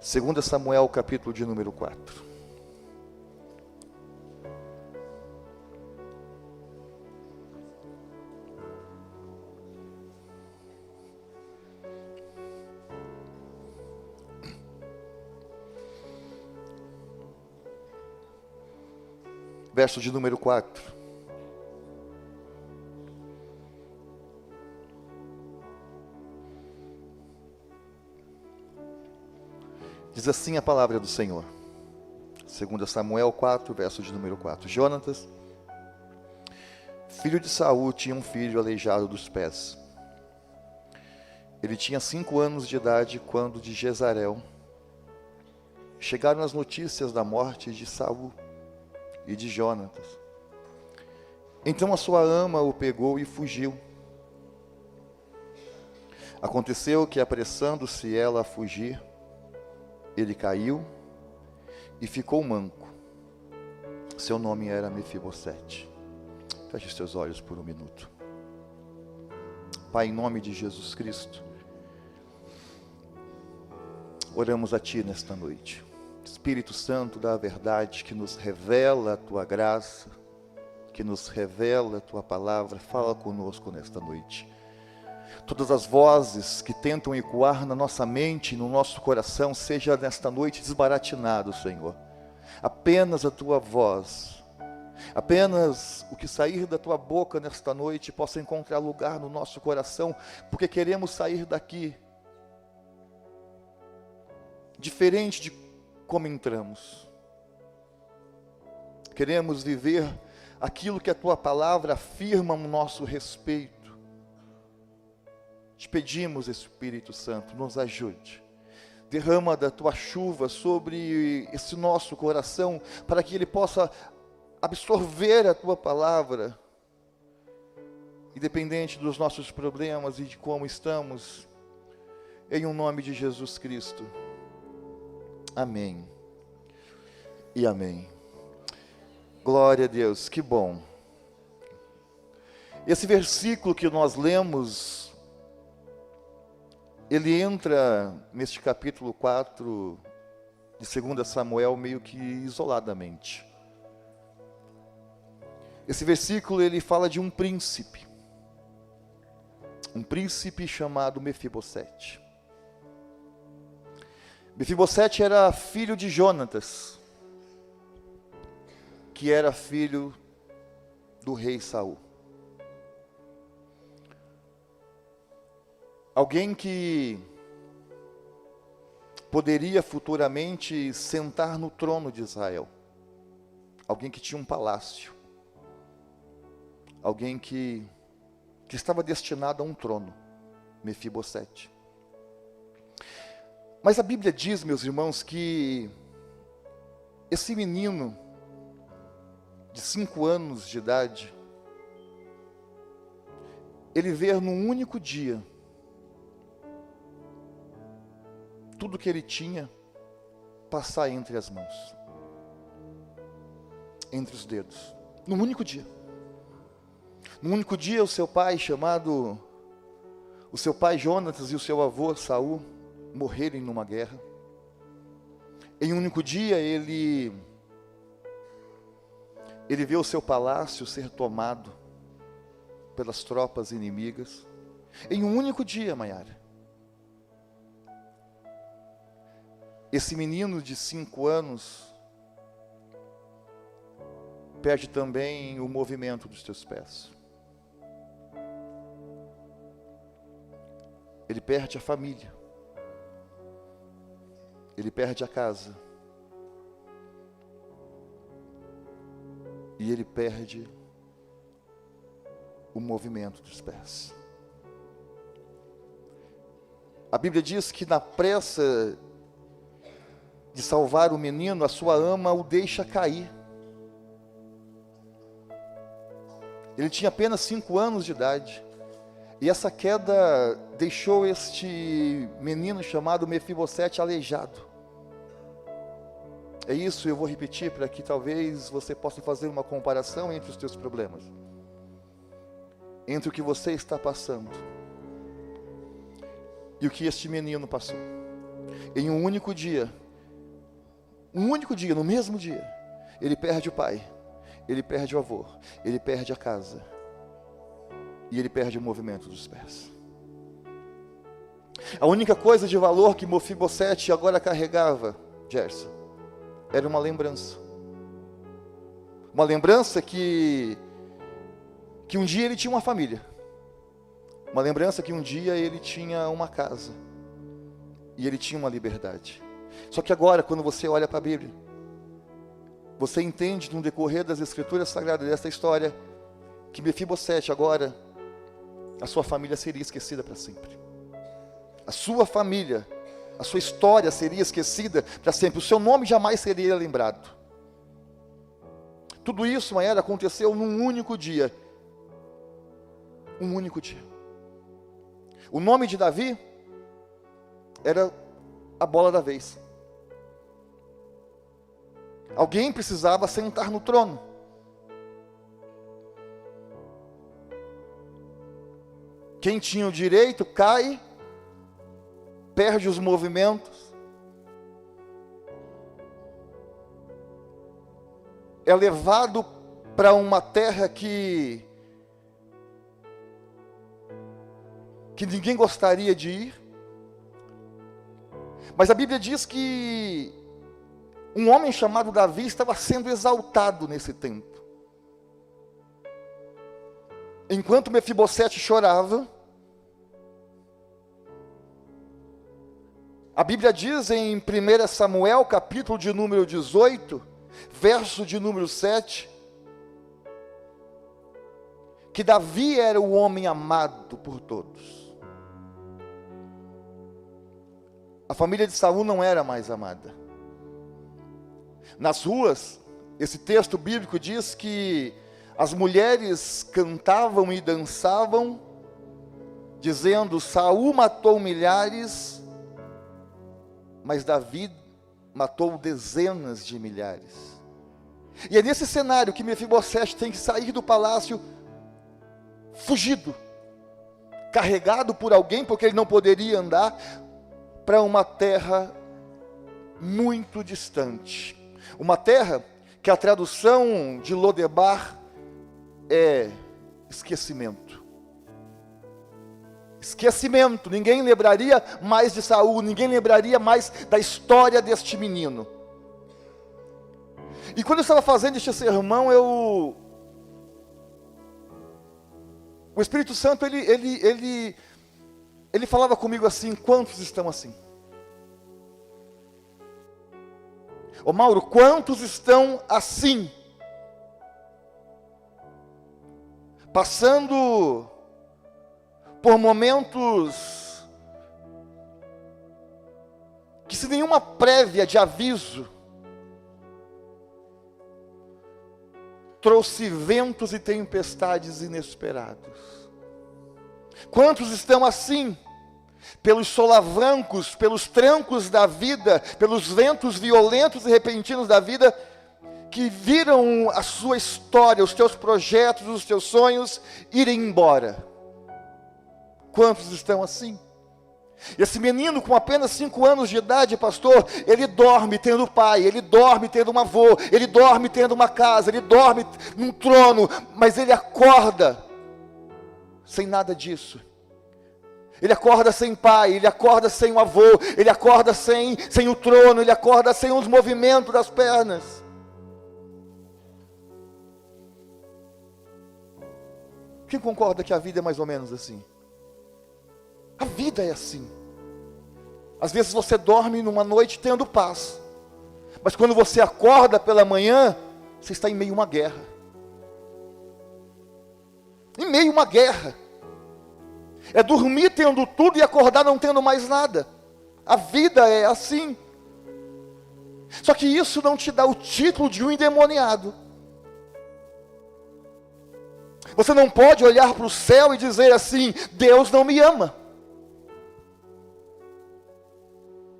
2 Samuel, capítulo de número 4. Verso de número 4. Diz assim a palavra do Senhor. 2 Samuel 4, verso de número 4. Jonatas, filho de Saul, tinha um filho aleijado dos pés. Ele tinha 5 anos de idade quando de Jezareel chegaram as notícias da morte de Saul e de Jonatas. Então a sua ama o pegou e fugiu. Aconteceu que, apressando-se ela a fugir, ele caiu e ficou manco. Seu nome era Mefibosete. Feche os seus olhos por um minuto. Pai, em nome de Jesus Cristo, oramos a Ti nesta noite. Espírito Santo da verdade, que nos revela a Tua graça, que nos revela a Tua palavra, fala conosco nesta noite. Todas as vozes que tentam ecoar na nossa mente, no nosso coração, seja nesta noite desbaratinado, Senhor. Apenas a Tua voz, apenas o que sair da Tua boca nesta noite possa encontrar lugar no nosso coração, porque queremos sair daqui diferente de como entramos. Queremos viver aquilo que a Tua palavra afirma no nosso respeito. Te pedimos, Espírito Santo, nos ajude. Derrama da Tua chuva sobre esse nosso coração, para que ele possa absorver a Tua palavra, independente dos nossos problemas e de como estamos, em o nome de Jesus Cristo. Amém e amém. Glória a Deus, que bom. Esse versículo que nós lemos, ele entra neste capítulo 4 de 2 Samuel meio que isoladamente. Esse versículo ele fala de um príncipe chamado Mefibosete. Mefibosete era filho de Jonatas, que era filho do rei Saul. Alguém que poderia futuramente sentar no trono de Israel. Alguém que tinha um palácio. Alguém que estava destinado a um trono. Mefibosete. Mas a Bíblia diz, meus irmãos, que esse menino de 5 anos de idade, ele vê num único dia tudo que ele tinha passar entre as mãos, entre os dedos, num único dia. Num único dia, o seu pai Jonatas e o seu avô Saul morrerem numa guerra. Em um único dia, ele vê o seu palácio ser tomado pelas tropas inimigas. Em um único dia, Maiara. Esse menino de 5 anos perde também o movimento dos teus pés. Ele perde a família. Ele perde a casa. E ele perde o movimento dos pés. A Bíblia diz que na pressa de salvar o menino, a sua ama o deixa cair. Ele tinha apenas 5 anos de idade. E essa queda deixou este menino chamado Mefibosete aleijado. É isso, eu vou repetir para que talvez você possa fazer uma comparação entre os teus problemas. Entre o que você está passando e o que este menino passou. Em um único dia, no mesmo dia, ele perde o pai, ele perde o avô, ele perde a casa, e ele perde o movimento dos pés. A única coisa de valor que Mefibosete agora carregava, Gerson, era uma lembrança. Uma lembrança que um dia ele tinha uma família. Uma lembrança que um dia ele tinha uma casa. E ele tinha uma liberdade. Só que agora, quando você olha para a Bíblia, você entende no decorrer das Escrituras Sagradas dessa história, que Mefibosete agora, a sua família seria esquecida para sempre. A sua família, a sua história seria esquecida para sempre. O seu nome jamais seria lembrado. Tudo isso, Maera, aconteceu num único dia. Um único dia. O nome de Davi era a bola da vez. Alguém precisava sentar no trono. Quem tinha o direito cai, perde os movimentos, é levado para uma terra que ninguém gostaria de ir. Mas a Bíblia diz que um homem chamado Davi estava sendo exaltado nesse tempo. Enquanto Mefibosete chorava, a Bíblia diz em 1 Samuel, capítulo de número 18, verso de número 7, que Davi era o homem amado por todos. A família de Saul não era mais amada. Nas ruas, esse texto bíblico diz que as mulheres cantavam e dançavam, dizendo: Saul matou milhares, mas Davi matou dezenas de milhares. E é nesse cenário que Mefibosete tem que sair do palácio fugido, carregado por alguém, porque ele não poderia andar, para uma terra muito distante. Uma terra que a tradução de Lodebar é esquecimento. Esquecimento. Ninguém lembraria mais de Saul, ninguém lembraria mais da história deste menino. E quando eu estava fazendo este sermão, o Espírito Santo, ele falava comigo assim: quantos estão assim? Ô Mauro, quantos estão assim? Passando por momentos que, sem nenhuma prévia de aviso, trouxe ventos e tempestades inesperados. Quantos estão assim, pelos solavancos, pelos trancos da vida, pelos ventos violentos e repentinos da vida, que viram a sua história, os teus projetos, os teus sonhos irem embora? Quantos estão assim? Esse menino com apenas 5 anos de idade, pastor, ele dorme tendo pai, ele dorme tendo um avô, ele dorme tendo uma casa, ele dorme num trono, mas ele acorda sem nada disso. Ele acorda sem pai, ele acorda sem o avô, ele acorda sem o trono, ele acorda sem os movimentos das pernas. Quem concorda que a vida é mais ou menos assim? A vida é assim. Às vezes você dorme numa noite tendo paz, mas quando você acorda pela manhã, você está em meio a uma guerra. Em meio a uma guerra. É dormir tendo tudo e acordar não tendo mais nada. A vida é assim. Só que isso não te dá o título de um endemoniado. Você não pode olhar para o céu e dizer assim: Deus não me ama.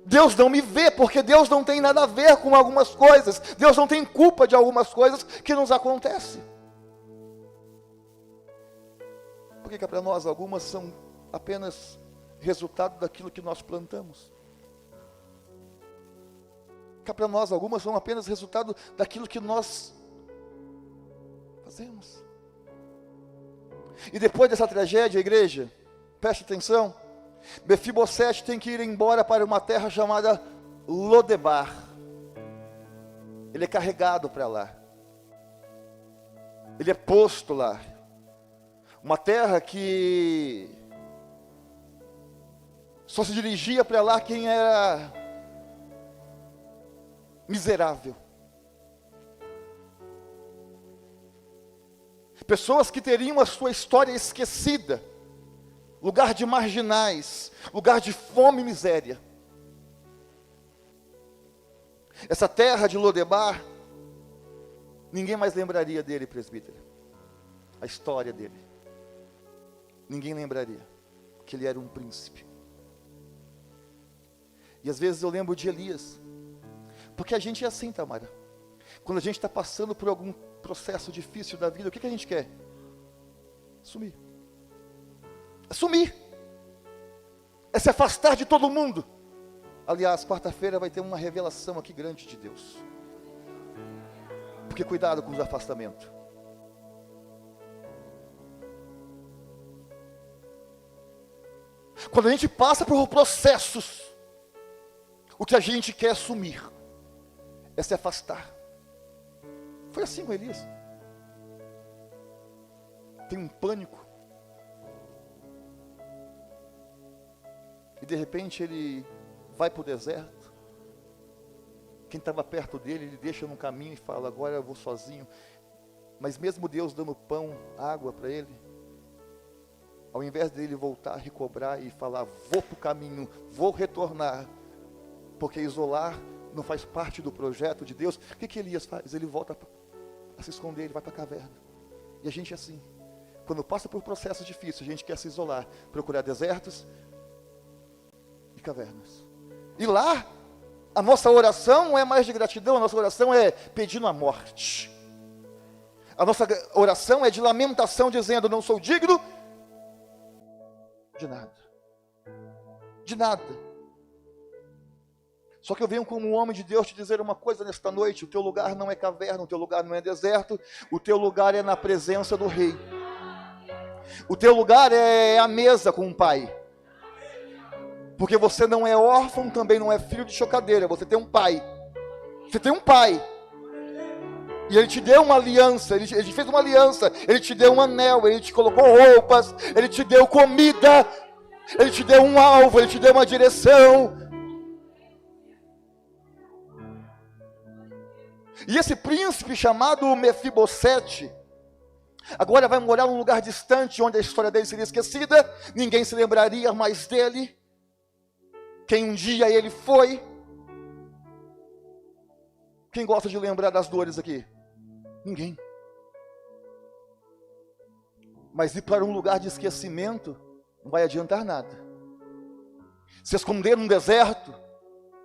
Deus não me vê, porque Deus não tem nada a ver com algumas coisas. Deus não tem culpa de algumas coisas que nos acontecem. Porque para nós algumas são apenas resultado daquilo que nós plantamos. Cá para nós, algumas são apenas resultado daquilo que nós fazemos. E depois dessa tragédia, igreja, preste atenção, Mefibosete tem que ir embora para uma terra chamada Lodebar. Ele é carregado para lá. Ele é posto lá. Uma terra que só se dirigia para lá quem era miserável. Pessoas que teriam a sua história esquecida. Lugar de marginais, lugar de fome e miséria. Essa terra de Lodebar, ninguém mais lembraria dele, presbítero. A história dele. Ninguém lembraria que ele era um príncipe. E às vezes eu lembro de Elias. Porque a gente é assim, Tamara. Quando a gente está passando por algum processo difícil da vida, o que a gente quer? Sumir. Sumir. É se afastar de todo mundo. Aliás, quarta-feira vai ter uma revelação aqui grande de Deus. Porque cuidado com os afastamentos. Quando a gente passa por processos, o que a gente quer sumir, é se afastar. Foi assim com Elias. Tem um pânico. E de repente ele vai para o deserto. Quem estava perto dele, ele deixa no caminho e fala, agora eu vou sozinho. Mas mesmo Deus dando pão, água para ele, ao invés dele voltar, recobrar e falar, vou para o caminho, vou retornar, porque isolar não faz parte do projeto de Deus, o que Elias faz? Ele volta a se esconder, ele vai para a caverna. E a gente é assim, quando passa por processos difíceis, a gente quer se isolar, procurar desertos e cavernas. E lá, a nossa oração não é mais de gratidão, a nossa oração é pedindo a morte. A nossa oração é de lamentação, dizendo, não sou digno de nada. De nada. Só que eu venho como um homem de Deus te dizer uma coisa nesta noite, o teu lugar não é caverna, o teu lugar não é deserto, o teu lugar é na presença do Rei. O teu lugar é a mesa com o Pai. Porque você não é órfão, também não é filho de chocadeira, você tem um Pai. Você tem um Pai. E Ele te deu uma aliança, Ele fez uma aliança, Ele te deu um anel, Ele te colocou roupas, Ele te deu comida, Ele te deu um alvo, Ele te deu uma direção. E esse príncipe chamado Mefibosete, agora vai morar num lugar distante, onde a história dele seria esquecida, ninguém se lembraria mais dele, quem um dia ele foi. Quem gosta de lembrar das dores aqui? Ninguém. Mas ir para um lugar de esquecimento não vai adiantar nada. Se esconder num deserto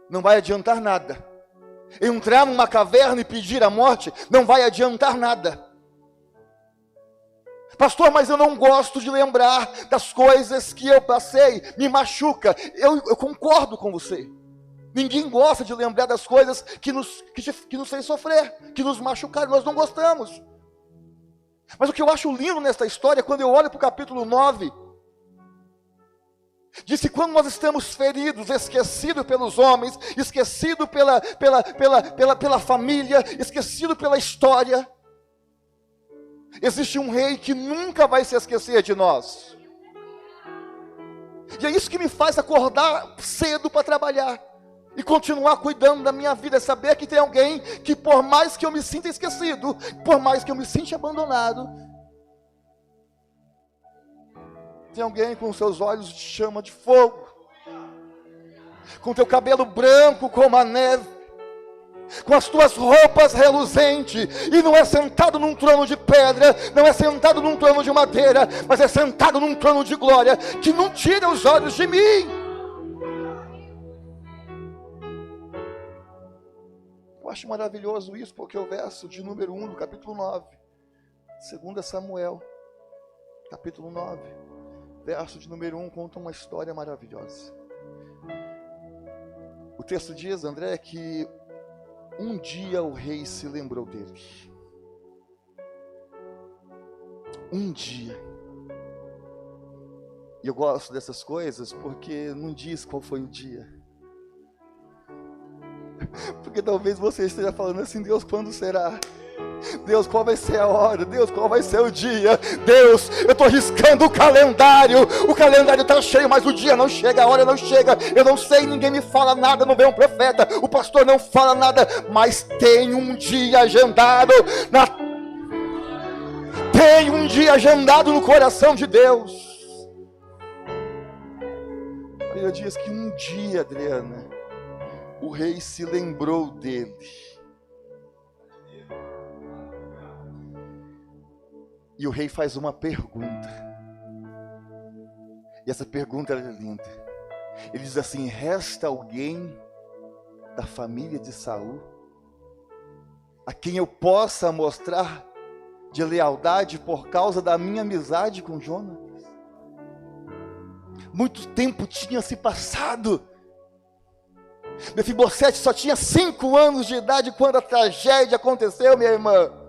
não vai adiantar nada. Entrar numa caverna e pedir a morte não vai adiantar nada. Pastor, mas eu não gosto de lembrar das coisas que eu passei, me machuca. Eu concordo com você. Ninguém gosta de lembrar das coisas que nos fez sofrer, que nos machucaram, nós não gostamos. Mas o que eu acho lindo nesta história, quando eu olho para o capítulo 9, diz que quando nós estamos feridos, esquecidos pelos homens, esquecidos pela família, esquecidos pela história, existe um rei que nunca vai se esquecer de nós. E é isso que me faz acordar cedo para trabalhar e continuar cuidando da minha vida, é saber que tem alguém que, por mais que eu me sinta esquecido, por mais que eu me sinta abandonado, tem alguém com seus olhos de chama de fogo, com teu cabelo branco como a neve, com as tuas roupas reluzentes, e não é sentado num trono de pedra, não é sentado num trono de madeira, mas é sentado num trono de glória, que não tira os olhos de mim. Eu acho maravilhoso isso, porque o verso de número 1 do capítulo 9, 2 Samuel, capítulo 9, verso de número 1, conta uma história maravilhosa. O texto diz, André, que Um dia o rei se lembrou dele. Um dia. E eu gosto dessas coisas porque não diz qual foi o dia. Porque talvez você esteja falando assim: Deus, quando será? Deus, qual vai ser a hora? Deus, qual vai ser o dia? Deus, eu estou riscando o calendário está cheio, mas o dia não chega, a hora não chega, eu não sei, ninguém me fala nada, não vem um profeta, o pastor não fala nada, mas tem um dia agendado, tem um dia agendado no coração de Deus. A Bíblia diz que um dia, Adriana, o rei se lembrou dele. E o rei faz uma pergunta. E essa pergunta é linda. Ele diz assim: resta alguém da família de Saul a quem eu possa mostrar de lealdade por causa da minha amizade com Jonatas? Muito tempo tinha se passado. Mefibosete só tinha 5 anos de idade quando a tragédia aconteceu, minha irmã.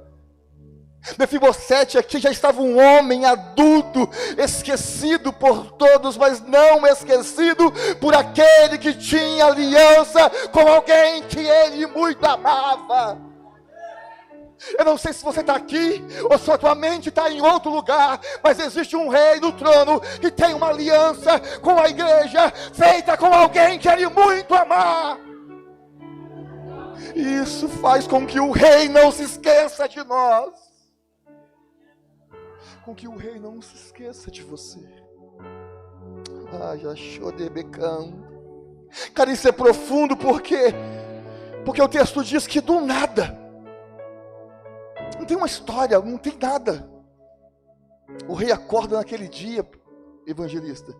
Mefibosete aqui já estava um homem adulto, esquecido por todos, mas não esquecido por aquele que tinha aliança com alguém que ele muito amava. Eu não sei se você está aqui, ou se a tua mente está em outro lugar, mas existe um rei no trono, que tem uma aliança com a igreja, feita com alguém que ele muito amar. E isso faz com que o rei não se esqueça de nós. Com que o rei não se esqueça de você. Já achou de becão. Cara, isso é profundo porque o texto diz que do nada, não tem uma história, não tem nada. O rei acorda naquele dia, evangelista,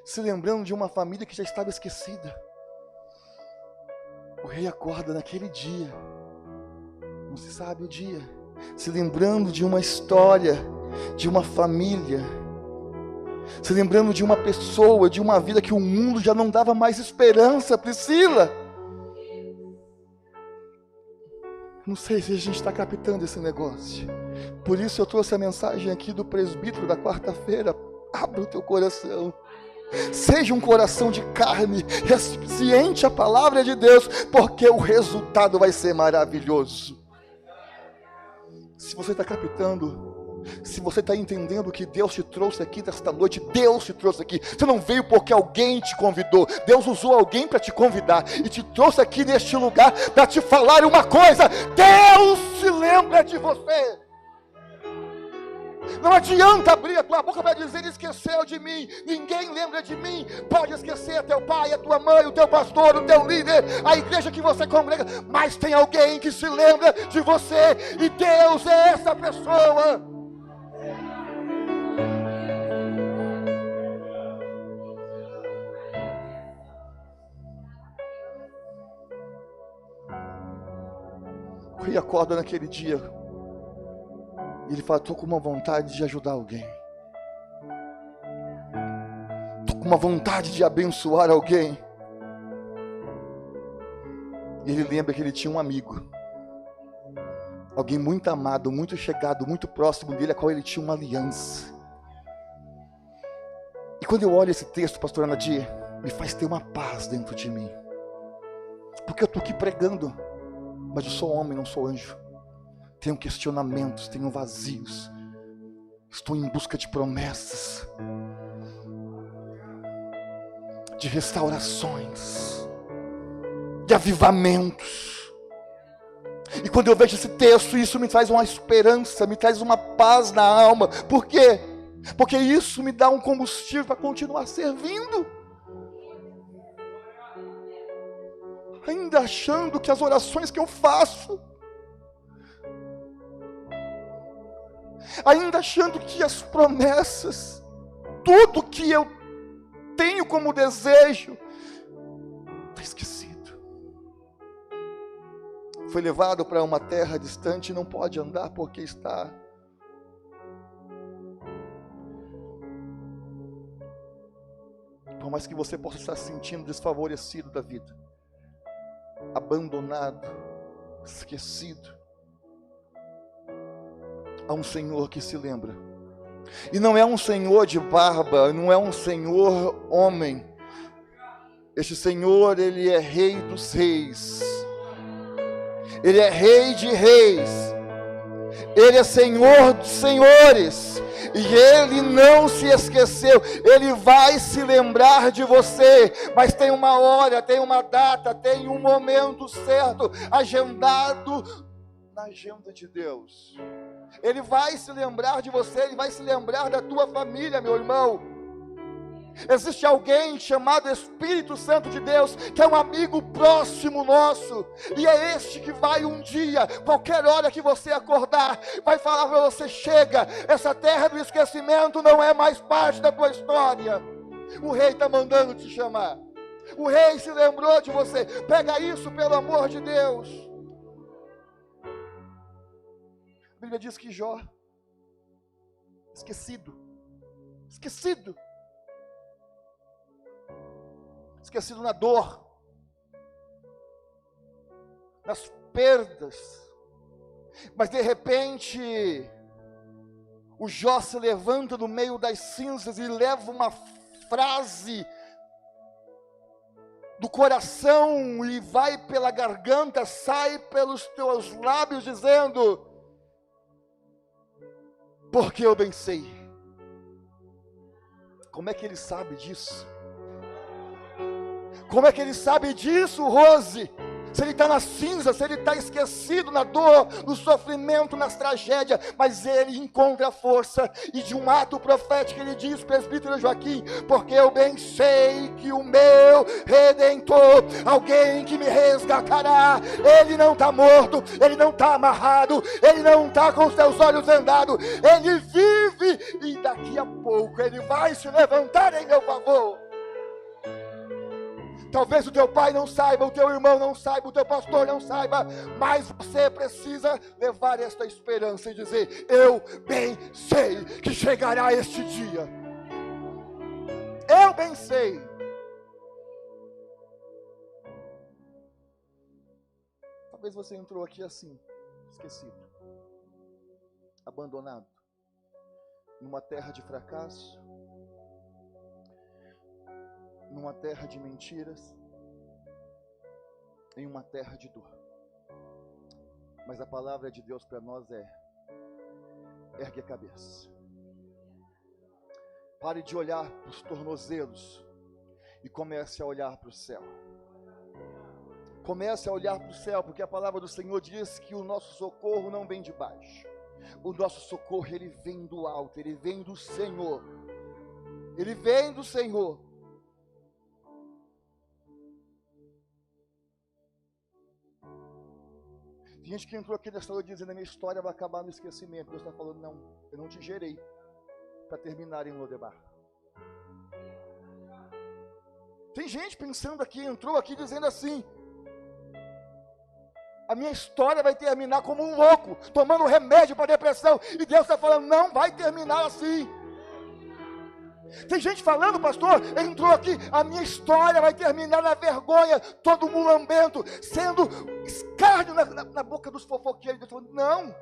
se lembrando de uma família que já estava esquecida. O rei acorda naquele dia, não se sabe o dia, se lembrando de uma história, de uma família, se lembrando de uma pessoa, de uma vida que o mundo já não dava mais esperança. Priscila, não sei se a gente está captando esse negócio. Por isso eu trouxe a mensagem aqui do presbítero da quarta-feira. Abra o teu coração, seja um coração de carne, ciente a palavra de Deus, porque o resultado vai ser maravilhoso. Se você está captando, se você está entendendo que Deus te trouxe aqui nesta noite, Deus te trouxe aqui. Você não veio porque alguém te convidou. Deus usou alguém para te convidar e te trouxe aqui neste lugar para te falar uma coisa: Deus se lembra de você. Não adianta abrir a tua boca para dizer: ele esqueceu de mim. Ninguém lembra de mim. Pode esquecer teu pai, a tua mãe, o teu pastor, o teu líder, a igreja que você congrega, mas tem alguém que se lembra de você, e Deus é essa pessoa. O rei acorda naquele dia e ele fala: estou com uma vontade de ajudar alguém, estou com uma vontade de abençoar alguém. E ele lembra que ele tinha um amigo, alguém muito amado, muito chegado, muito próximo dele, a qual ele tinha uma aliança. E quando eu olho esse texto, pastor Anadir, me faz ter uma paz dentro de mim, porque eu estou aqui pregando, mas eu sou homem, não sou anjo. Tenho questionamentos, tenho vazios. Estou em busca de promessas, de restaurações, de avivamentos. E quando eu vejo esse texto, isso me traz uma esperança, me traz uma paz na alma. Por quê? Porque isso me dá um combustível para continuar servindo. Ainda achando que as orações que eu faço, ainda achando que as promessas, tudo que eu tenho como desejo, está esquecido. Foi levado para uma terra distante e não pode andar porque está por mais que você possa estar se sentindo desfavorecido da vida, abandonado, esquecido. Há um Senhor que se lembra. E não é um Senhor de barba, não é um Senhor homem. Este Senhor, Ele é Rei dos reis. Ele é Rei de reis. Ele é Senhor dos senhores. E Ele não se esqueceu. Ele vai se lembrar de você. Mas tem uma hora, tem uma data, tem um momento certo, agendado na agenda de Deus. Ele vai se lembrar de você. Ele vai se lembrar da tua família, meu irmão. Existe alguém chamado Espírito Santo de Deus, que é um amigo próximo nosso, e é este que vai um dia, qualquer hora que você acordar, vai falar para você: chega, essa terra do esquecimento não é mais parte da tua história. O rei está mandando te chamar. O rei se lembrou de você. Pega isso, pelo amor de Deus. A Bíblia diz que Jó, esquecido, esquecido na dor, nas perdas, mas de repente o Jó se levanta no meio das cinzas e leva uma frase do coração e vai pela garganta, sai pelos teus lábios, dizendo: porque eu bem sei. Como é que ele sabe disso? Como é que ele sabe disso, Rose? Se ele está na cinza, se ele está esquecido na dor, no sofrimento, nas tragédias, mas ele encontra força, e de um ato profético ele diz: presbítero Joaquim, porque eu bem sei que o meu Redentor, alguém que me resgatará, ele não está morto, ele não está amarrado, ele não está com os seus olhos vendados, ele vive, e daqui a pouco ele vai se levantar em meu favor. Talvez o teu pai não saiba, o teu irmão não saiba, o teu pastor não saiba, mas você precisa levar esta esperança e dizer: eu bem sei que chegará este dia. Eu bem sei. Talvez você entrou aqui assim, esquecido, abandonado, numa terra de fracasso, numa terra de mentiras, em uma terra de dor. Mas a palavra de Deus para nós é: ergue a cabeça. Pare de olhar para os tornozelos e comece a olhar para o céu. Comece a olhar para o céu, porque a palavra do Senhor diz que o nosso socorro não vem de baixo. O nosso socorro, ele vem do alto, ele vem do Senhor. Ele vem do Senhor. Tem gente que entrou aqui nessa noite dizendo: a minha história vai acabar no esquecimento. Deus está falando: não, eu não te gerei para terminar em Lodebar. Tem gente pensando aqui, entrou aqui dizendo assim: a minha história vai terminar como um louco, tomando remédio para depressão. E Deus está falando: não vai terminar assim. Tem gente falando: pastor, entrou aqui, a minha história vai terminar na vergonha, todo mulambento, sendo escárnio na boca dos fofoqueiros. Deus falando: não,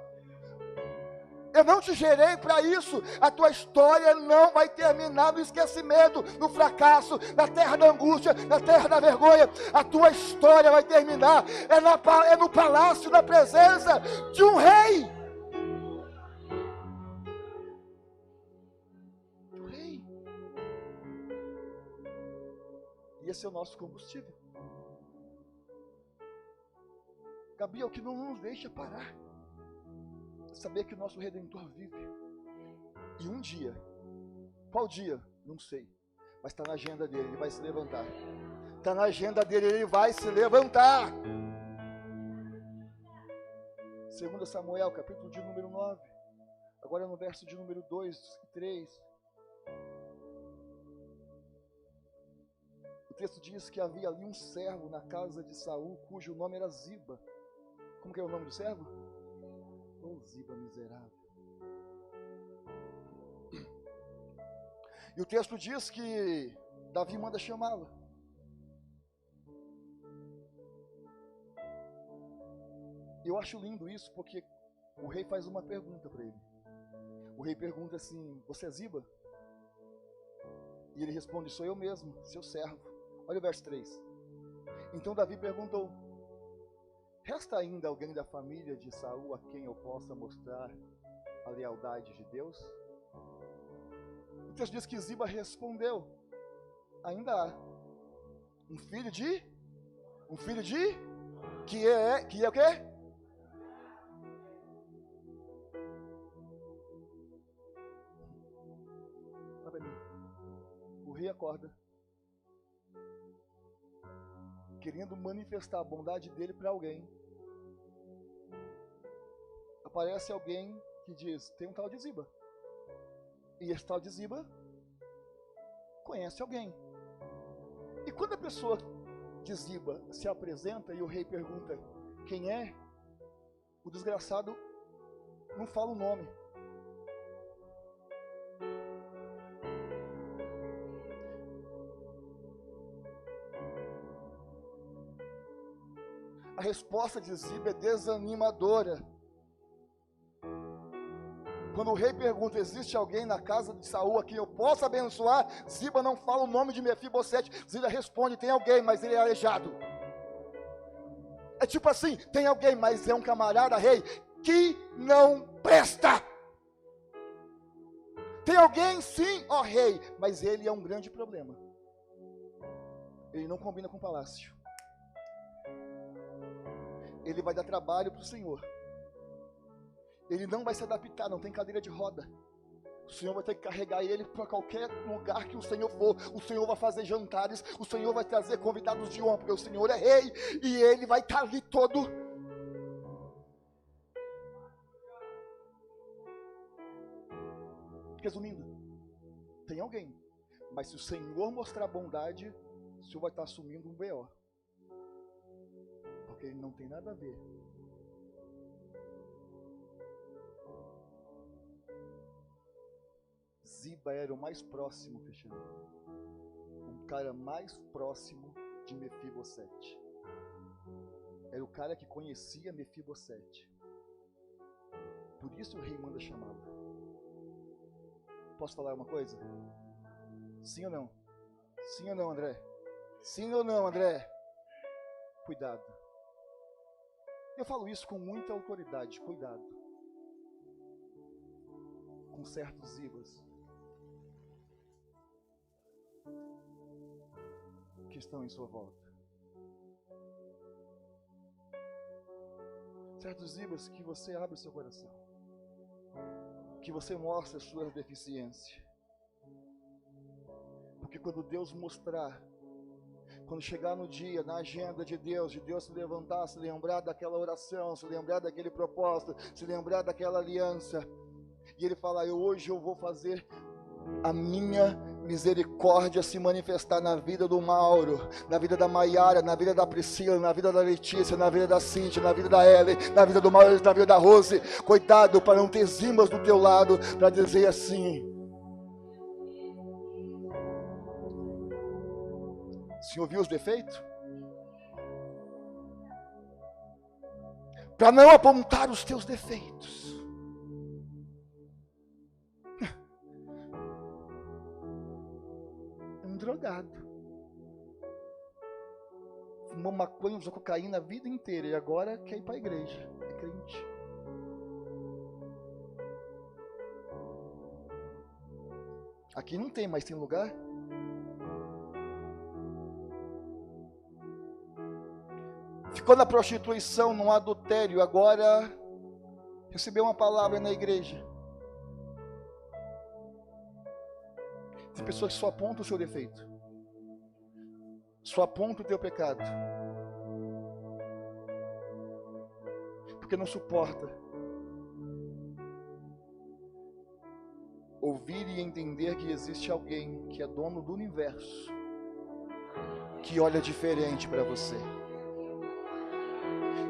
eu não te gerei para isso. A tua história não vai terminar no esquecimento, no fracasso, na terra da angústia, na terra da vergonha. A tua história vai terminar é no palácio, na presença de um rei. Esse é o nosso combustível. Gabriel, o que não nos deixa parar é saber que o nosso Redentor vive. E um dia, qual dia? Não sei, mas está na agenda dele, ele vai se levantar. Está na agenda dele, ele vai se levantar. 2 Samuel, capítulo de número 9, agora no verso de número 2 e 3. O texto diz que havia ali um servo na casa de Saul, cujo nome era Ziba. Como que era o nome do servo? Oh, Ziba miserável. E o texto diz que Davi manda chamá-la. Eu acho lindo isso porque o rei faz uma pergunta para ele. O rei pergunta assim: você é Ziba? E ele responde: sou eu mesmo, seu servo. Olha o verso 3. Então Davi perguntou: resta ainda alguém da família de Saul a quem eu possa mostrar a lealdade de Deus? O texto diz que Ziba respondeu: ainda há um filho de que é o quê? O rei acorda, querendo manifestar a bondade dele para alguém. Aparece alguém que diz: tem um tal de Ziba. E esse tal de Ziba conhece alguém. E quando a pessoa de Ziba se apresenta e o rei pergunta quem é, o desgraçado não fala o nome. A resposta de Ziba é desanimadora. Quando o rei pergunta: existe alguém na casa de Saul a quem eu possa abençoar? Ziba não fala o nome de Mefibosete. Ziba responde: tem alguém, mas ele é aleijado. É tipo assim: tem alguém, mas é um camarada rei que não presta. Tem alguém sim, ó rei, mas ele é um grande problema. Ele não combina com o palácio. Ele vai dar trabalho para o Senhor. Ele não vai se adaptar, não tem cadeira de roda. O Senhor vai ter que carregar ele para qualquer lugar que o Senhor for. O Senhor vai fazer jantares, o Senhor vai trazer convidados de honra, porque o Senhor é rei e ele vai estar ali todo. Resumindo, tem alguém, mas se o Senhor mostrar bondade, o Senhor vai estar assumindo um BO. Porque ele não tem nada a ver. Ziba era o mais próximo, fechando. O cara mais próximo de Mefibosete. Era o cara que conhecia Mefibosete. Por isso o rei manda chamá-lo. Posso falar uma coisa? Sim ou não? Sim ou não, André? Sim ou não, André? Cuidado. Eu falo isso com muita autoridade. Cuidado com certos Zibas que estão em sua volta. Certos Zibas que você abre o seu coração, que você mostra as suas deficiências. Porque quando Deus mostrar, quando chegar no dia, na agenda de Deus se levantar, se lembrar daquela oração, se lembrar daquele propósito, se lembrar daquela aliança, e Ele falar: hoje eu vou fazer a minha misericórdia se manifestar na vida do Mauro, na vida da Maiara, na vida da Priscila, na vida da Letícia, na vida da Cíntia, na vida da Ellen, na vida do Mauro, na vida da Rose. Cuidado para não ter Zimbas do teu lado para dizer assim: o Senhor viu os defeitos? Para não apontar os teus defeitos. Drogado, fumou maconha, usou cocaína a vida inteira e agora quer ir para a igreja, é crente. Aqui não tem, mas tem lugar. Ficou na prostituição, no adultério, agora recebeu uma palavra na igreja. Tem pessoas que só apontam o seu defeito, só apontam o teu pecado, porque não suporta ouvir e entender que existe alguém que é dono do universo, que olha diferente para você.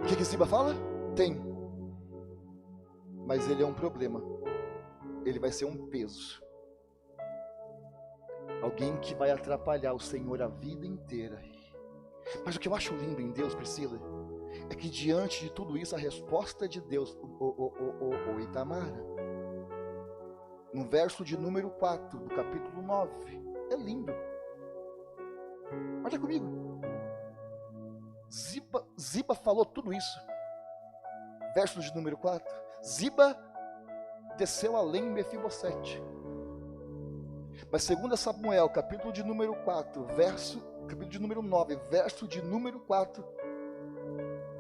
O que Ziba fala? Tem, mas ele é um problema, ele vai ser um peso. Alguém que vai atrapalhar o Senhor a vida inteira. Mas o que eu acho lindo em Deus, Priscila, é que diante de tudo isso, a resposta de Deus, o Itamar, no verso de número 4 do capítulo 9, é lindo. Olha comigo. Ziba falou tudo isso. Verso de número 4. Ziba desceu além de Mefibosete. Mas 2 Samuel, capítulo de número 4, capítulo de número 9, verso de número 4.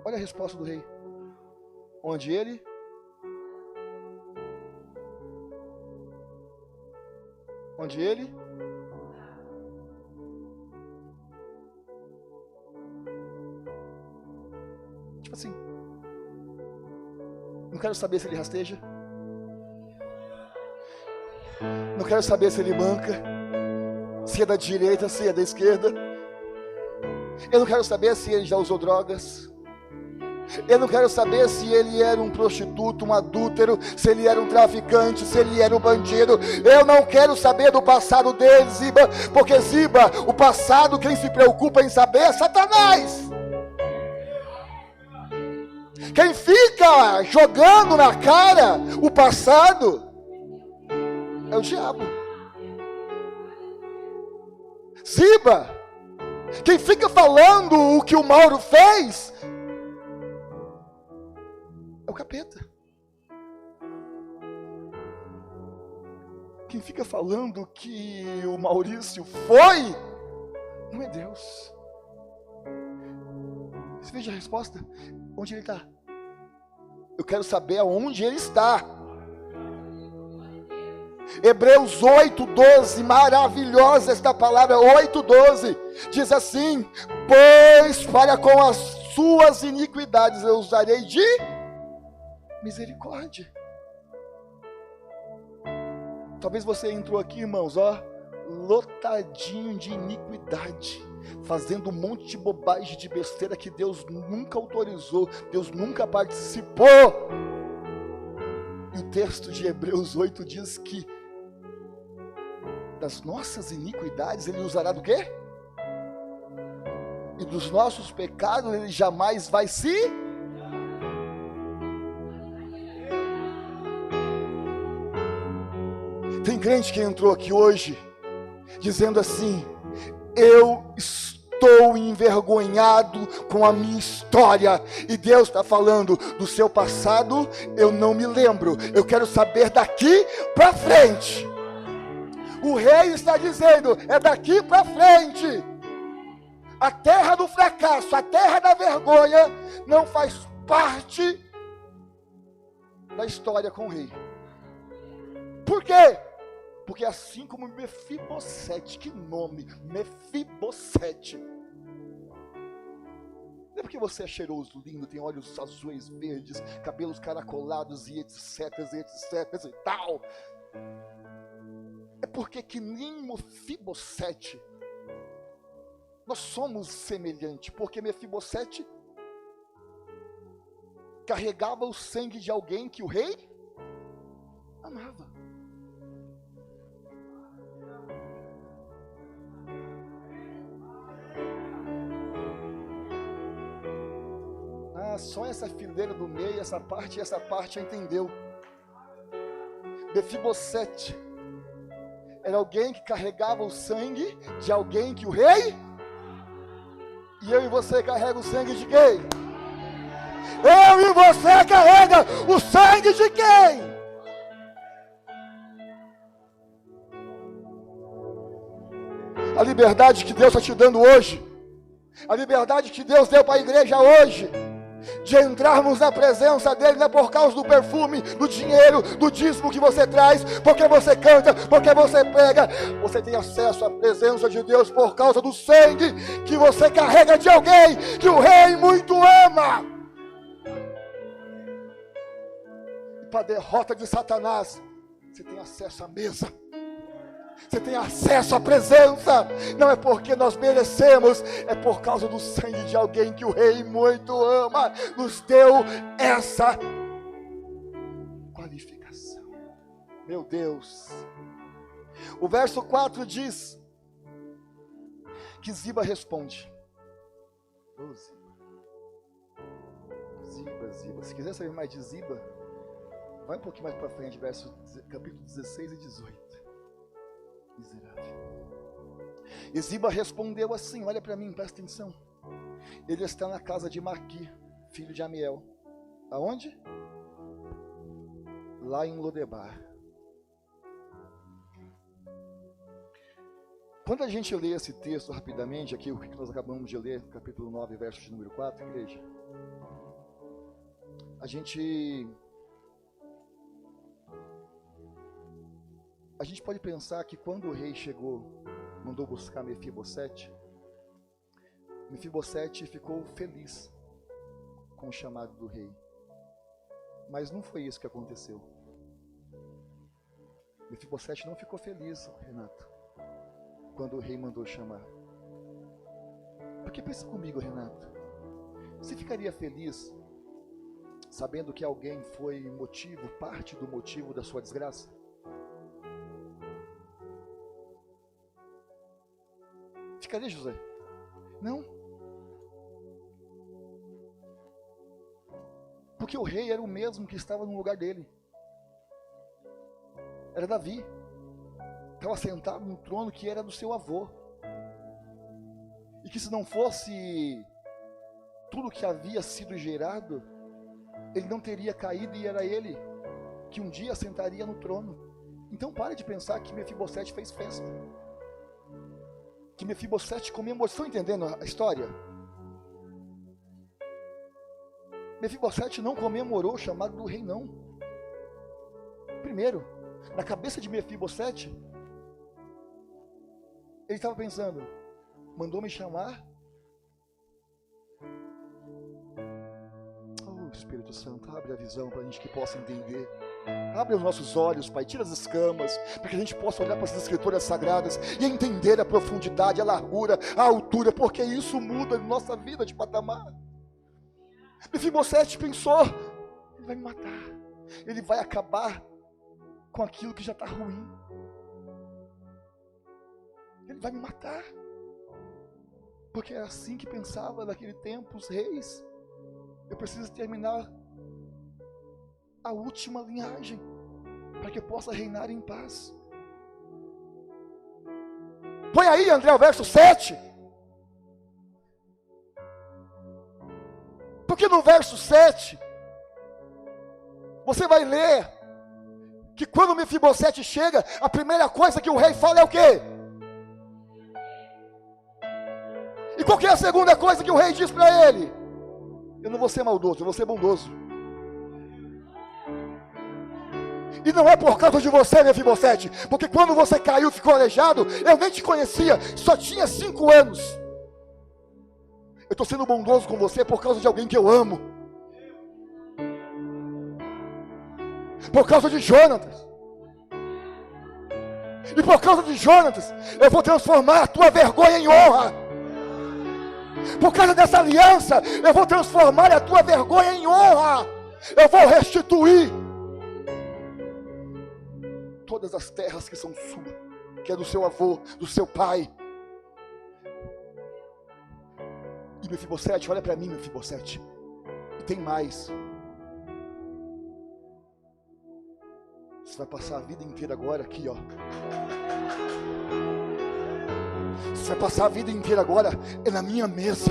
Olha a resposta do rei. Onde ele tipo assim, não quero saber se ele rasteja, não quero saber se ele manca, se é da direita, se é da esquerda, eu não quero saber se ele já usou drogas, eu não quero saber se ele era um prostituto, um adúltero, se ele era um traficante, se ele era um bandido. Eu não quero saber do passado dele, Ziba, porque Ziba, o passado, quem se preocupa em saber é Satanás. Quem fica jogando na cara o passado é o diabo. Ziba, quem fica falando o que o Mauro fez é o capeta. Quem fica falando que o Maurício foi, não é Deus. Você veja a resposta. Onde ele está? Eu quero saber aonde ele está. Hebreus 8:12, maravilhosa esta palavra, 8:12, diz assim: pois para com as suas iniquidades eu usarei de misericórdia. Talvez você entrou aqui, irmãos, lotadinho de iniquidade, fazendo um monte de bobagem, de besteira que Deus nunca autorizou, Deus nunca participou. E o texto de Hebreus 8 diz que das nossas iniquidades ele usará do quê? E dos nossos pecados ele jamais vai se... Tem crente que entrou aqui hoje dizendo assim: eu estou envergonhado com a minha história, e Deus está falando do seu passado, eu não me lembro, eu quero saber daqui para frente. O rei está dizendo, é daqui para frente. A terra do fracasso, a terra da vergonha não faz parte da história com o rei. Por quê? Porque assim como Mefibosete, que nome, Mefibosete. Não é porque você é cheiroso, lindo, tem olhos azuis, verdes, cabelos caracolados e etc e tal. É porque que nem Mefibosete, nós somos semelhantes, porque Mefibosete carregava o sangue de alguém que o rei amava. Só essa fileira do meio, essa parte entendeu. Mefibosete era alguém que carregava o sangue de alguém que o rei... E eu e você carrega o sangue de quem? Eu e você carrega o sangue de quem? A liberdade que Deus está te dando hoje, a liberdade que Deus deu para a igreja hoje, de entrarmos na presença dele, não é por causa do perfume, do dinheiro, do dízimo que você traz, porque você canta, porque você prega. Você tem acesso à presença de Deus por causa do sangue que você carrega de alguém que o rei muito ama. E para a derrota de Satanás, você tem acesso à mesa, você tem acesso à presença. Não é porque nós merecemos, é por causa do sangue de alguém que o rei muito ama, nos deu essa qualificação. Meu Deus. O verso 4 diz que Ziba responde: Ziba. Se quiser saber mais de Ziba, vai um pouquinho mais para frente, capítulo 16 e 18. Miserável. E Ziba respondeu assim, olha para mim, presta atenção. Ele está na casa de Maqui, filho de Amiel. Aonde? Lá em Lodebar. Quando a gente lê esse texto rapidamente, aqui o que nós acabamos de ler, capítulo 9, verso de número 4, igreja, a gente pode pensar que quando o rei chegou, mandou buscar Mefibosete, Mefibosete ficou feliz com o chamado do rei. Mas não foi isso que aconteceu. Mefibosete não ficou feliz, Renato, quando o rei mandou chamar. Porque pensa comigo, Renato, você ficaria feliz sabendo que alguém foi parte do motivo da sua desgraça? Ficaria, José? Não. Porque o rei era o mesmo que estava no lugar dele. Era Davi. Estava sentado no trono que era do seu avô. E que se não fosse tudo que havia sido gerado, ele não teria caído e era ele que um dia sentaria no trono. Então pare de pensar que Mefibosete fez festa. Que Mefibosete comemorou. Estão entendendo a história? Mefibosete não comemorou o chamado do rei, não. Primeiro, na cabeça de Mefibosete, ele estava pensando, mandou me chamar? Oh, Espírito Santo, abre a visão para a gente que possa entender. Abre os nossos olhos, Pai, tira as escamas, para que a gente possa olhar para as escrituras sagradas e entender a profundidade, a largura, a altura, porque isso muda a nossa vida de patamar. Mefibosete pensou, ele vai me matar, ele vai acabar com aquilo que já está ruim. Ele vai me matar. Porque é assim que pensava naquele tempo os reis. Eu preciso terminar a última linhagem para que eu possa reinar em paz. Põe aí, André, o verso 7. Porque no verso 7 você vai ler que quando Mefibosete chega, a primeira coisa que o rei fala é o quê? E qual que é a segunda coisa que o rei diz para ele? Eu não vou ser maldoso, eu vou ser bondoso. E não é por causa de você, Mefibosete, porque quando você caiu, ficou aleijado, eu nem te conhecia, só tinha 5 anos. Eu estou sendo bondoso com você por causa de alguém que eu amo. Por causa de Jonatas. E por causa de Jonatas, eu vou transformar a tua vergonha em honra. Por causa dessa aliança, eu vou transformar a tua vergonha em honra. Eu vou restituir todas as terras que são suas, que é do seu avô, do seu pai. E Mefibosete, olha para mim, Mefibosete, e tem mais. Você vai passar a vida inteira agora aqui, ó. Você vai passar a vida inteira agora é na minha mesa.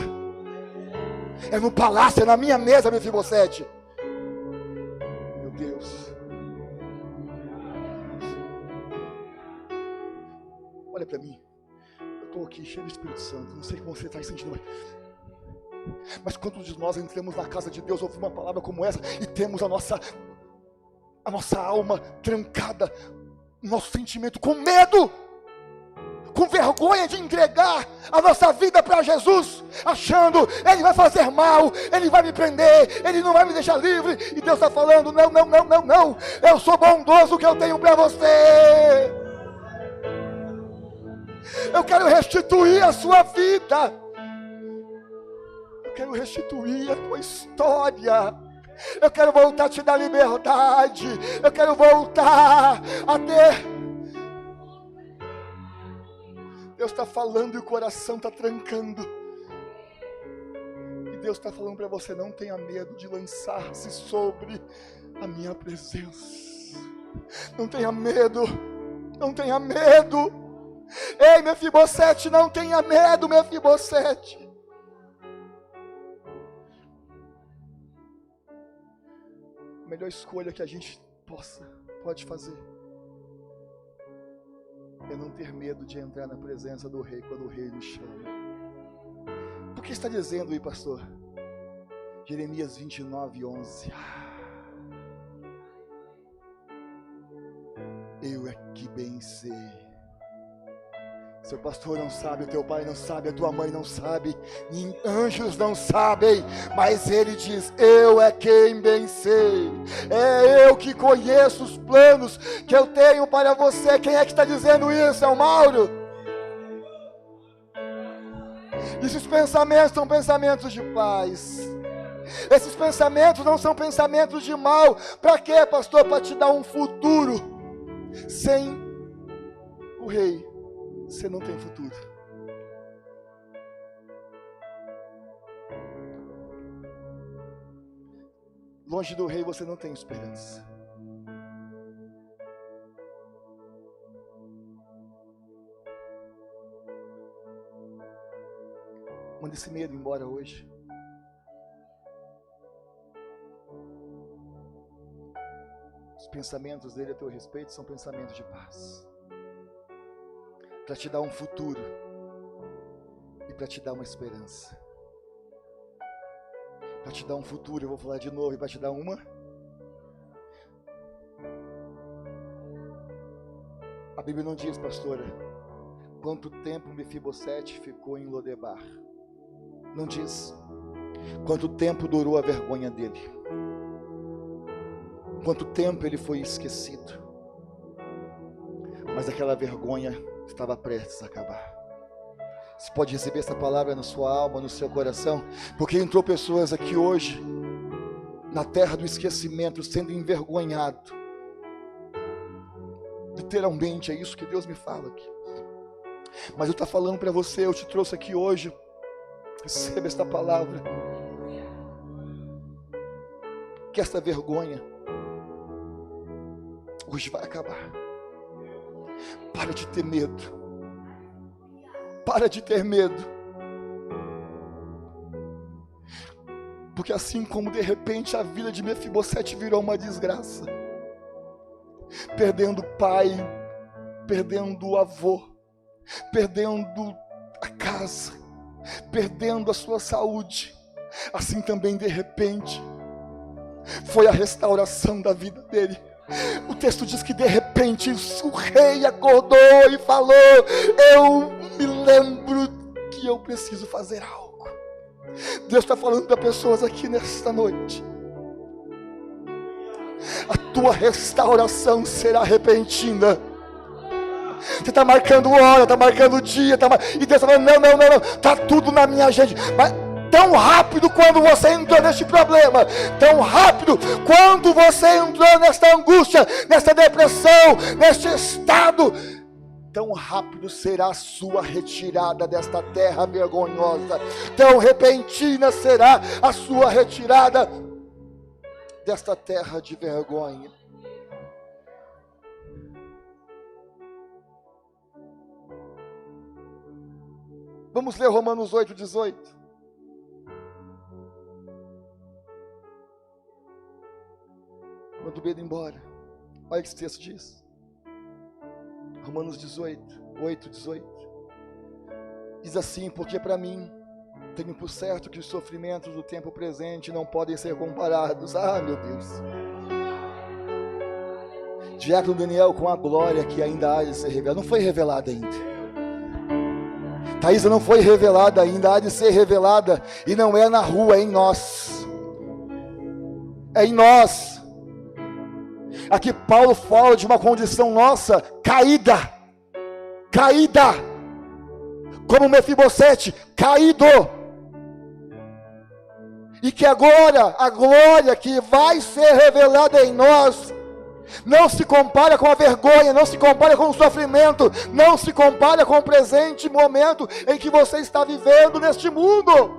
É no palácio, é na minha mesa, Mefibosete. Meu Deus. Olha para mim. Eu estou aqui cheio do Espírito Santo. Não sei como você está sentindo, mas quantos de nós entramos na casa de Deus, ouvimos uma palavra como essa e temos a nossa alma trancada, nosso sentimento com medo, com vergonha de entregar a nossa vida para Jesus, achando, Ele vai fazer mal, Ele vai me prender, Ele não vai me deixar livre, e Deus está falando, não, eu sou bondoso, o que eu tenho para você, eu quero restituir a sua vida, eu quero restituir a tua história, eu quero voltar a te dar liberdade, eu quero voltar a ter. Deus está falando e o coração está trancando. E Deus está falando para você: não tenha medo de lançar-se sobre a minha presença. Não tenha medo. Não tenha medo. Ei, Mefibosete, não tenha medo, Mefibosete. A melhor escolha que a gente pode fazer é não ter medo de entrar na presença do rei quando o rei nos chama. Por que está dizendo aí, pastor? Jeremias 29:11. Eu é que bem sei. Seu pastor não sabe, o teu pai não sabe, a tua mãe não sabe, nem anjos não sabem, mas ele diz: eu é quem bem sei. É eu que conheço os planos que eu tenho para você. Quem é que está dizendo isso? É o Mauro. Esses pensamentos são pensamentos de paz. Esses pensamentos não são pensamentos de mal. Para quê, pastor? Para te dar um futuro. Sem o rei, você não tem futuro. Longe do rei você não tem esperança. Manda esse medo embora hoje. Os pensamentos dele a teu respeito são pensamentos de paz, para te dar um futuro e para te dar uma esperança. Para te dar um futuro, eu vou falar de novo, e para te dar uma. A Bíblia não diz, pastora, quanto tempo Mefibosete ficou em Lodebar. Não diz quanto tempo durou a vergonha dele, quanto tempo ele foi esquecido. Mas aquela vergonha estava prestes a acabar. Você pode receber essa palavra na sua alma, no seu coração, porque entrou pessoas aqui hoje, na terra do esquecimento, sendo envergonhado. Literalmente é isso que Deus me fala aqui. Mas eu estou falando para você, eu te trouxe aqui hoje. Receba esta palavra. Que esta vergonha hoje vai acabar. Para de ter medo. Para de ter medo. Porque assim como de repente a vida de Mefibosete virou uma desgraça, perdendo o pai, perdendo o avô, perdendo a casa, perdendo a sua saúde, assim também de repente foi a restauração da vida dele. O texto diz que de repente o rei acordou e falou: eu me lembro que eu preciso fazer algo. Deus está falando para pessoas aqui nesta noite: a tua restauração será repentina. Você está marcando hora, está marcando dia, e Deus está falando: não, está tudo na minha agenda. Mas tão rápido quando você entrou neste problema, tão rápido quando você entrou nesta angústia, nesta depressão, neste estado, tão rápido será a sua retirada desta terra vergonhosa, tão repentina será a sua retirada desta terra de vergonha. Vamos ler Romanos 8:18. Manda o medo embora. Olha o que esse texto diz. Romanos 8:18. Diz assim: porque para mim tenho por certo que os sofrimentos do tempo presente não podem ser comparados. Ah, meu Deus. Diácono Daniel, com a glória que ainda há de ser revelada. Não foi revelada ainda. Thaisa, não foi revelada ainda, há de ser revelada, e não é na rua, é em nós. É em nós. Aqui Paulo fala de uma condição nossa caída, como Mefibosete, caído, e que agora a glória que vai ser revelada em nós não se compara com a vergonha, não se compara com o sofrimento, não se compara com o presente momento em que você está vivendo neste mundo.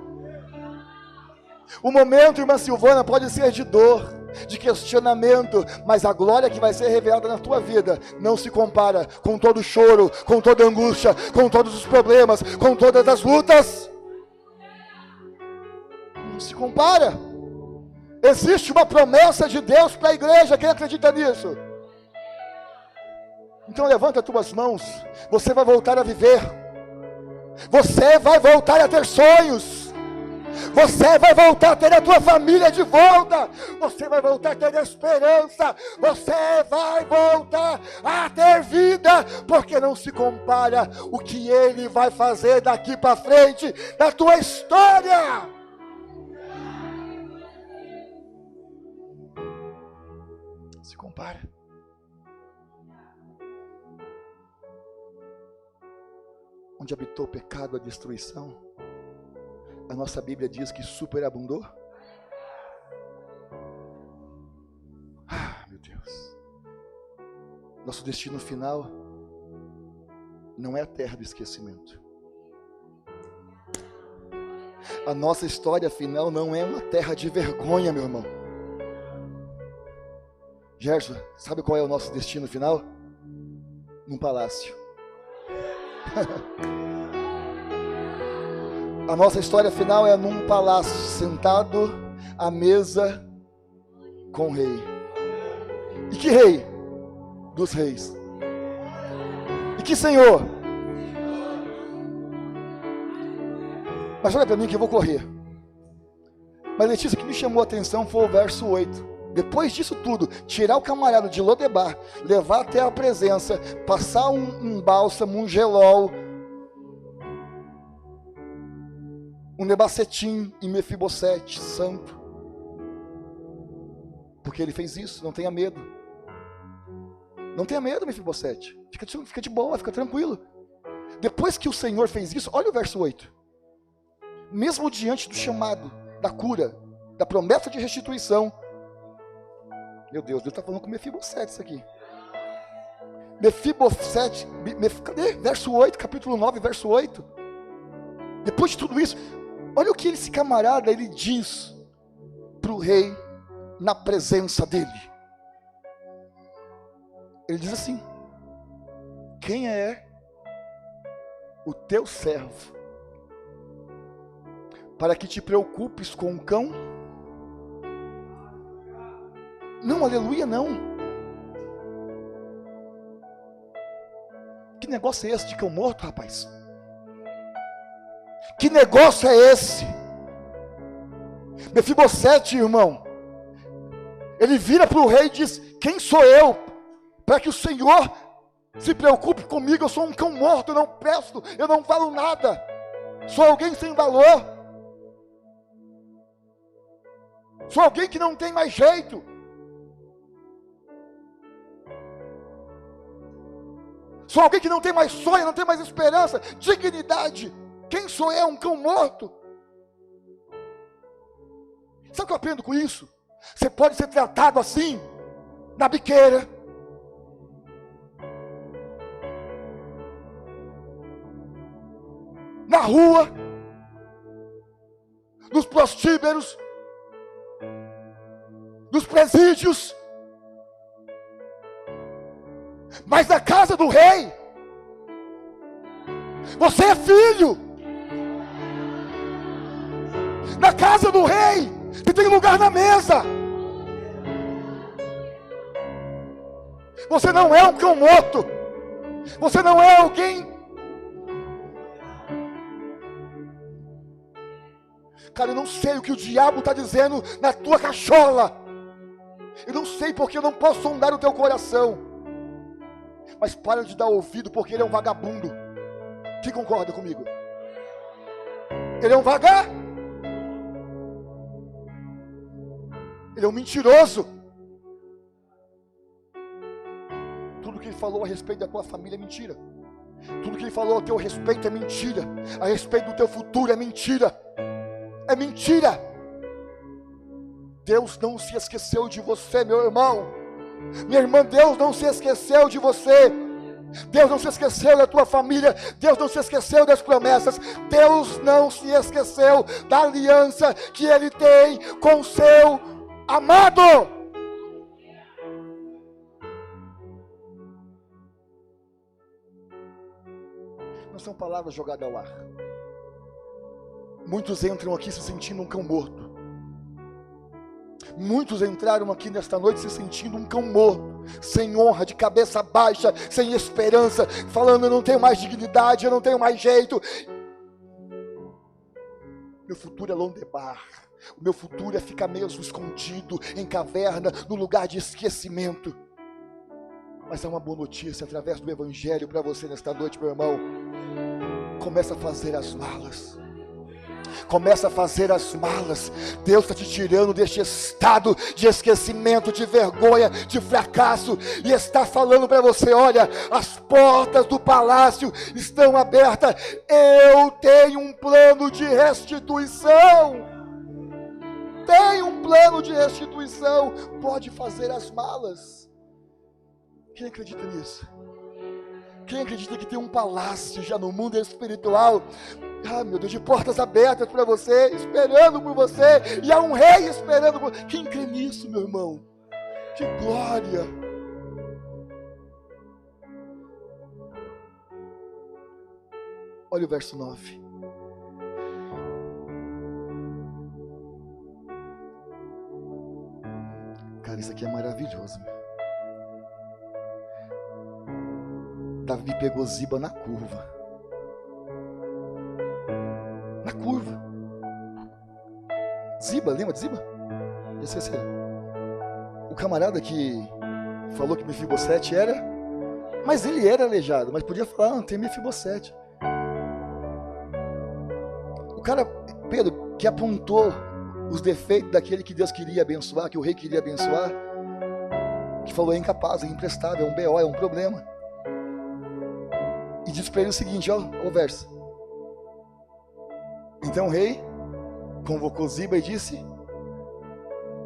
O momento, irmã Silvana, pode ser de dor, de questionamento, mas a glória que vai ser revelada na tua vida não se compara com todo o choro, com toda a angústia, com todos os problemas, com todas as lutas. Não se compara. Existe uma promessa de Deus para a igreja, quem acredita nisso? Então levanta as tuas mãos, você vai voltar a viver, você vai voltar a ter sonhos, você vai voltar a ter a tua família de volta, você vai voltar a ter esperança, você vai voltar a ter vida, porque não se compara o que Ele vai fazer daqui para frente na tua história. Se compara. Onde habitou o pecado, a destruição, a nossa Bíblia diz que superabundou. Meu Deus. Nosso destino final não é a terra do esquecimento. A nossa história final não é uma terra de vergonha, meu irmão. Gerson, sabe qual é o nosso destino final? Num palácio. A nossa história final é num palácio, sentado à mesa com o rei. E que rei? Dos reis. E que Senhor? Mas olha para mim que eu vou correr. Mas Letícia, o que me chamou a atenção foi o verso 8. Depois disso tudo, tirar o camarada de Lodebar, levar até a presença, passar um bálsamo, um gelol, um nebacetim em Mefibosete, santo. Porque ele fez isso, não tenha medo. Não tenha medo, Mefibosete. Fica de boa, fica tranquilo. Depois que o Senhor fez isso, olha o verso 8. Mesmo diante do chamado, da cura, da promessa de restituição, meu Deus, Deus está falando com Mefibosete isso aqui. Mefibosete, cadê? Verso 8, capítulo 9, verso 8. Depois de tudo isso, olha o que esse camarada, ele diz para o rei, na presença dele. Ele diz assim: quem é o teu servo, para que te preocupes com o cão? Não, aleluia, não. Que negócio é esse de cão morto, rapaz? Que negócio é esse? Mefibosete, irmão, ele vira para o rei e diz: quem sou eu para que o Senhor se preocupe comigo? Eu sou um cão morto, eu não presto, eu não falo nada, sou alguém sem valor, sou alguém que não tem mais jeito. Sou alguém que não tem mais sonho, não tem mais esperança, dignidade. Quem sou eu, um cão morto? Sabe o que eu aprendo com isso? Você pode ser tratado assim, na biqueira, na rua, nos prostíbulos, nos presídios, mas na casa do rei, você é filho. Na casa do rei, você tem lugar na mesa. Você não é um cão morto. Você não é alguém. Cara, eu não sei o que o diabo está dizendo na tua cachola. Eu não sei porque eu não posso sondar o teu coração. Mas para de dar ouvido, porque ele é um vagabundo. Quem concorda comigo? Ele é um vagabundo. Ele é um mentiroso. Tudo que ele falou a respeito da tua família é mentira. Tudo que ele falou a teu respeito é mentira. A respeito do teu futuro é mentira. É mentira. Deus não se esqueceu de você, meu irmão. Minha irmã, Deus não se esqueceu de você. Deus não se esqueceu da tua família. Deus não se esqueceu das promessas. Deus não se esqueceu da aliança que Ele tem com o seu amado. Não são palavras jogadas ao ar. Muitos entram aqui se sentindo um cão morto. Muitos entraram aqui nesta noite se sentindo um cão morto, sem honra, de cabeça baixa, sem esperança, falando: eu não tenho mais dignidade, eu não tenho mais jeito. Meu futuro é Londebar. O meu futuro é ficar mesmo escondido em caverna, no lugar de esquecimento. Mas há uma boa notícia através do Evangelho para você nesta noite, meu irmão. Começa a fazer as malas. Começa a fazer as malas. Deus está te tirando deste estado de esquecimento, de vergonha, de fracasso, e está falando para você: olha, as portas do palácio estão abertas. Eu tenho um plano de restituição. Tenho um plano de restituição. Pode fazer as malas. Quem acredita nisso? Quem acredita que tem um palácio já no mundo espiritual? Ah, meu Deus, de portas abertas para você, esperando por você, e há um rei esperando por você. Quem crê nisso, meu irmão? Que glória! Olha o verso 9. Cara, isso aqui é maravilhoso, meu. Davi pegou Ziba na curva. Na curva. Ziba, lembra de Ziba? Esse o camarada que falou que Mefibosete era, mas ele era aleijado, mas podia falar: não, tem Mefibosete. O cara, Pedro, que apontou os defeitos daquele que Deus queria abençoar, que o rei queria abençoar, que falou: é incapaz, é imprestável, é um BO, é um problema. E diz para ele o seguinte, ó, o verso. Então o rei convocou Ziba e disse: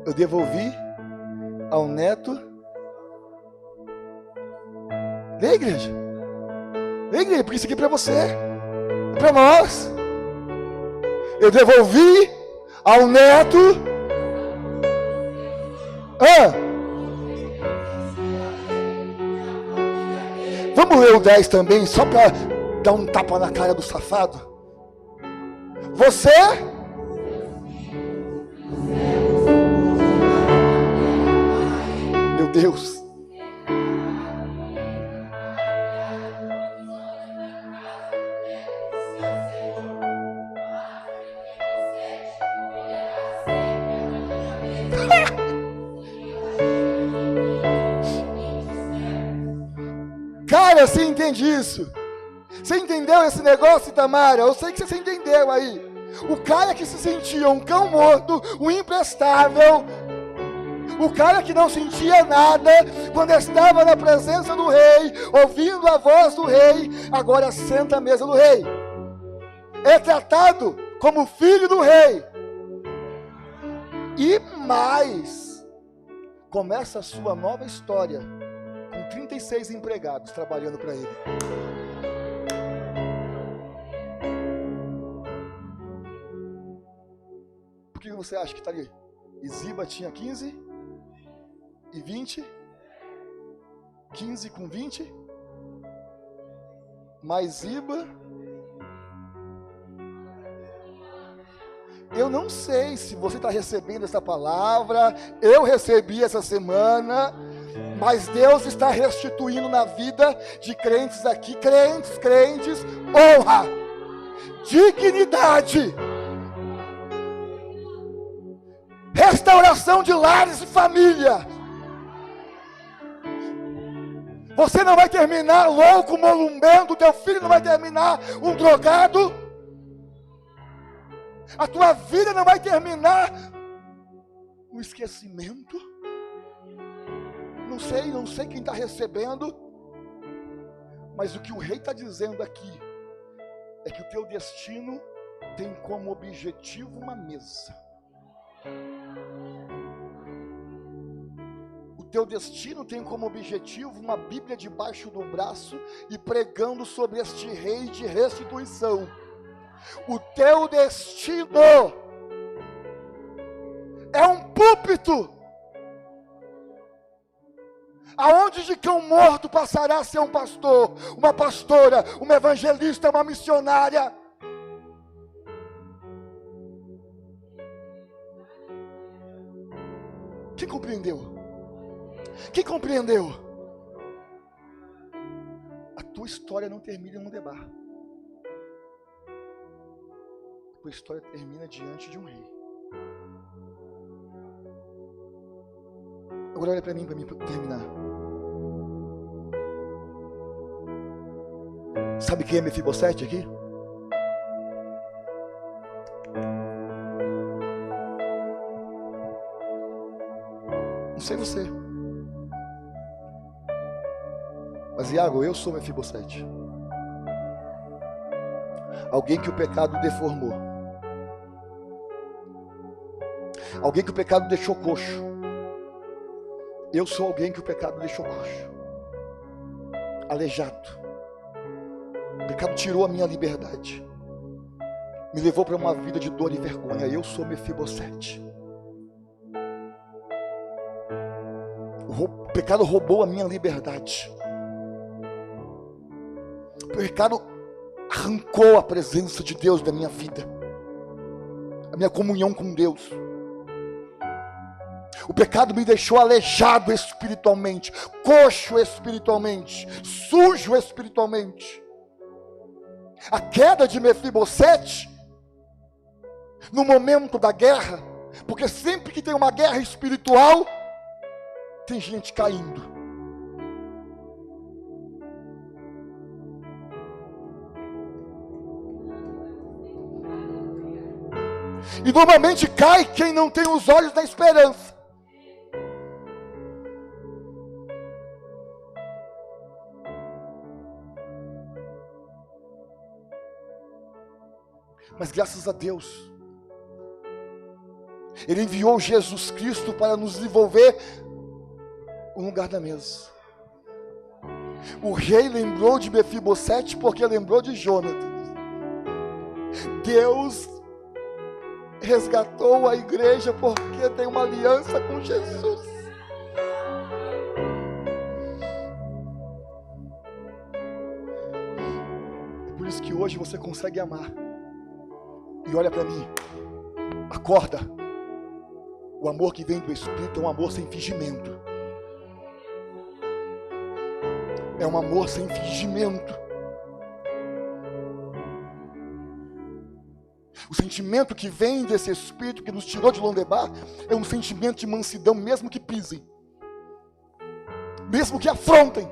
eu devolvi ao neto. Lê, igreja. Lê, igreja, porque isso aqui é para você. É para nós. Eu devolvi ao neto. Vamos ler o 10 também, só para dar um tapa na cara do safado. Você meu Deus. Cara, você entende isso? Você entendeu esse negócio, Tamara? Eu sei que você entendeu aí. O cara que se sentia um cão morto, um imprestável, o cara que não sentia nada quando estava na presença do rei, ouvindo a voz do rei, agora senta à mesa do rei. É tratado como filho do rei. E mais, começa a sua nova história com 36 empregados trabalhando para ele. Por que você acha que está ali? E Ziba tinha 15 e 20, 15 com 20, mais Ziba. Eu não sei se você está recebendo essa palavra, eu recebi essa semana, mas Deus está restituindo na vida de crentes aqui, crentes, honra, dignidade, restauração de lares e família. Você não vai terminar louco, molumbendo, teu filho não vai terminar um drogado. A tua vida não vai terminar no esquecimento. Não sei quem está recebendo, mas o que o rei está dizendo aqui é que o teu destino tem como objetivo uma mesa. O teu destino tem como objetivo uma Bíblia debaixo do braço e pregando sobre este rei de restituição. O teu destino é um púlpito, aonde de cão morto passará a ser um pastor, uma pastora, uma evangelista, uma missionária. Quem compreendeu? Quem compreendeu? A tua história não termina em um debar. A tua história termina diante de um rei. Agora olha para mim terminar. Sabe quem é Mefibosete aqui? Não sei você. Mas Iago, eu sou Mefibosete. Alguém que o pecado deformou. Alguém que o pecado deixou coxo. Eu sou alguém que o pecado deixou coxo. Aleijado. O pecado tirou a minha liberdade. Me levou para uma vida de dor e vergonha. Eu sou Mefibosete. O pecado roubou a minha liberdade. O pecado arrancou a presença de Deus da minha vida, a minha comunhão com Deus. O pecado me deixou aleijado espiritualmente, coxo espiritualmente, sujo espiritualmente. A queda de Mefibosete, no momento da guerra, porque sempre que tem uma guerra espiritual, tem gente caindo. E normalmente cai quem não tem os olhos da esperança. Mas graças a Deus, Ele enviou Jesus Cristo para nos devolver um lugar da mesa. O rei lembrou de Mefibosete porque lembrou de Jonatas. Deus resgatou a igreja porque tem uma aliança com Jesus. Por isso que hoje você consegue amar. E olha para mim, acorda. O amor que vem do Espírito é um amor sem fingimento. É um amor sem fingimento. O sentimento que vem desse Espírito que nos tirou de Londebar é um sentimento de mansidão, mesmo que pisem, mesmo que afrontem.